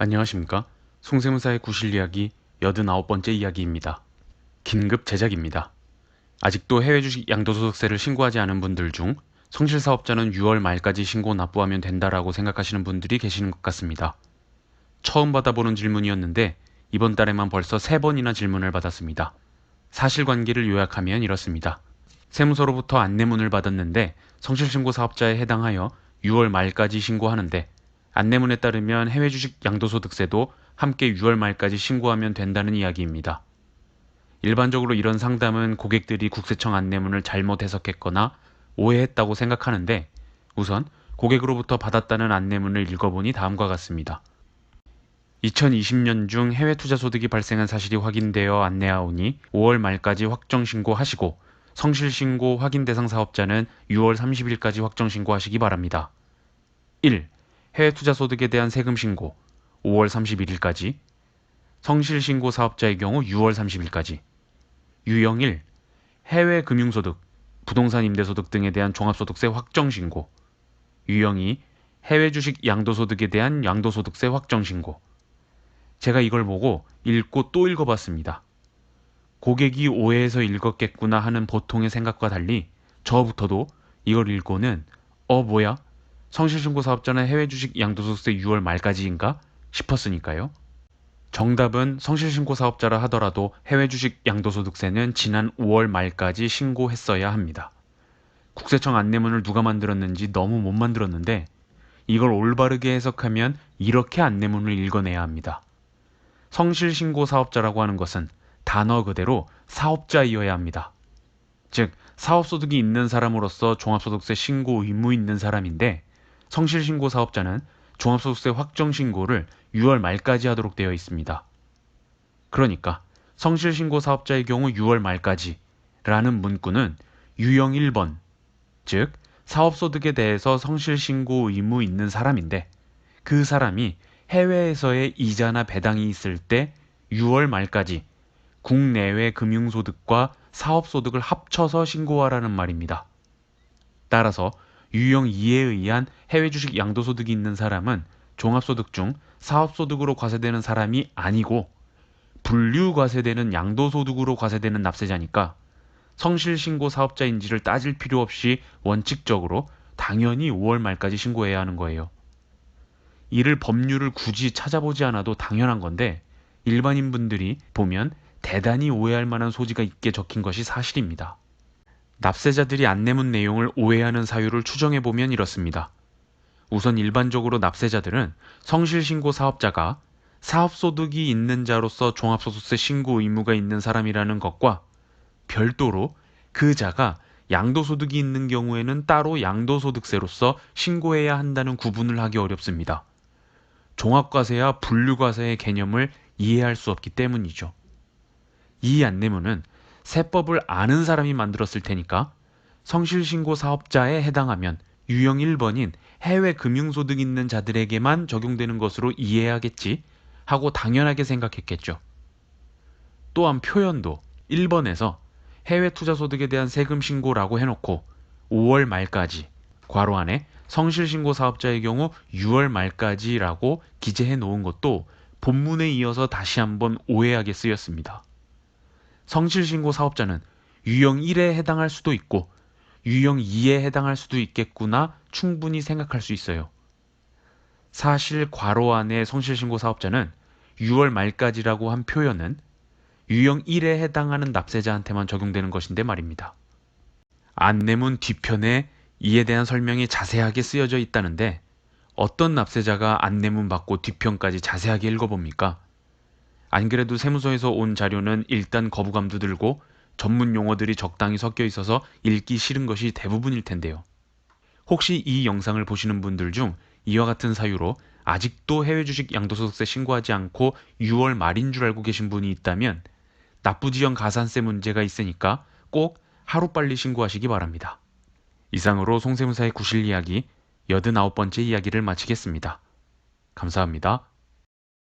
안녕하십니까? 송세무사의 구실 이야기 89번째 이야기입니다. 긴급 제작입니다. 아직도 해외 주식 양도소득세를 신고하지 않은 분들 중 성실사업자는 6월 말까지 신고 납부하면 된다라고 생각하시는 분들이 계시는 것 같습니다. 처음 받아보는 질문이었는데 이번 달에만 벌써 3번이나 질문을 받았습니다. 사실관계를 요약하면 이렇습니다. 세무서로부터 안내문을 받았는데 성실신고 사업자에 해당하여 6월 말까지 신고하는데 안내문에 따르면 해외 주식 양도소득세도 함께 6월 말까지 신고하면 된다는 이야기입니다. 일반적으로 이런 상담은 고객들이 국세청 안내문을 잘못 해석했거나 오해했다고 생각하는데 우선 고객으로부터 받았다는 안내문을 읽어보니 다음과 같습니다. 2020년 중 해외 투자 소득이 발생한 사실이 확인되어 안내하오니 5월 말까지 확정신고하시고 성실신고 확인 대상 사업자는 6월 30일까지 확정신고하시기 바랍니다. 1. 해외 투자 소득에 대한 세금 신고 5월 31일까지, 성실신고 사업자의 경우 6월 30일까지. 유형 1. 해외 금융소득, 부동산 임대소득 등에 대한 종합소득세 확정신고. 유형 2. 해외 주식 양도소득에 대한 양도소득세 확정신고. 제가 이걸 보고 읽고 또 읽어봤습니다. 고객이 오해해서 읽었겠구나 하는 보통의 생각과 달리 저부터도 이걸 읽고는 뭐야? 성실신고 사업자는 해외 주식 양도소득세 6월 말까지인가 싶었으니까요. 정답은 성실신고 사업자라 하더라도 해외 주식 양도소득세는 지난 5월 말까지 신고했어야 합니다. 국세청 안내문을 누가 만들었는지 너무 못 만들었는데 이걸 올바르게 해석하면 이렇게 안내문을 읽어내야 합니다. 성실신고 사업자라고 하는 것은 단어 그대로 사업자이어야 합니다. 즉 사업소득이 있는 사람으로서 종합소득세 신고 의무 있는 사람인데 성실신고 사업자는 종합소득세 확정신고를 6월 말까지 하도록 되어 있습니다. 그러니까 성실신고 사업자의 경우 6월 말까지 라는 문구는 유형 1번, 즉 사업소득에 대해서 성실신고 의무 있는 사람인데 그 사람이 해외에서의 이자나 배당이 있을 때 6월 말까지 국내외 금융소득과 사업소득을 합쳐서 신고하라는 말입니다. 따라서 유형 2에 의한 해외 주식 양도소득이 있는 사람은 종합소득 중 사업소득으로 과세되는 사람이 아니고 분류과세되는 양도소득으로 과세되는 납세자니까 성실신고 사업자인지를 따질 필요 없이 원칙적으로 당연히 5월 말까지 신고해야 하는 거예요. 이를 법률을 굳이 찾아보지 않아도 당연한 건데 일반인분들이 보면 대단히 오해할 만한 소지가 있게 적힌 것이 사실입니다. 납세자들이 안내문 내용을 오해하는 사유를 추정해보면 이렇습니다. 우선 일반적으로 납세자들은 성실신고 사업자가 사업소득이 있는 자로서 종합소득세 신고 의무가 있는 사람이라는 것과 별도로 그 자가 양도소득이 있는 경우에는 따로 양도소득세로서 신고해야 한다는 구분을 하기 어렵습니다. 종합과세와 분류과세의 개념을 이해할 수 없기 때문이죠. 이 안내문은 세법을 아는 사람이 만들었을 테니까 성실신고 사업자에 해당하면 유형 1번인 해외 금융소득 있는 자들에게만 적용되는 것으로 이해하겠지 하고 당연하게 생각했겠죠. 또한 표현도 1번에서 해외 투자소득에 대한 세금 신고라고 해놓고 5월 말까지 괄호 안에 성실신고 사업자의 경우 6월 말까지라고 기재해 놓은 것도 본문에 이어서 다시 한번 오해하게 쓰였습니다. 성실신고 사업자는 유형 1에 해당할 수도 있고 유형 2에 해당할 수도 있겠구나 충분히 생각할 수 있어요. 사실 괄호 안에 성실신고 사업자는 6월 말까지라고 한 표현은 유형 1에 해당하는 납세자한테만 적용되는 것인데 말입니다. 안내문 뒤편에 이에 대한 설명이 자세하게 쓰여져 있다는데 어떤 납세자가 안내문 받고 뒤편까지 자세하게 읽어봅니까? 안 그래도 세무서에서 온 자료는 일단 거부감도 들고 전문 용어들이 적당히 섞여 있어서 읽기 싫은 것이 대부분일 텐데요. 혹시 이 영상을 보시는 분들 중 이와 같은 사유로 아직도 해외 주식 양도소득세 신고하지 않고 6월 말인 줄 알고 계신 분이 있다면 납부지연 가산세 문제가 있으니까 꼭 하루빨리 신고하시기 바랍니다. 이상으로 송세무사의 구실 이야기 89번째 이야기를 마치겠습니다. 감사합니다.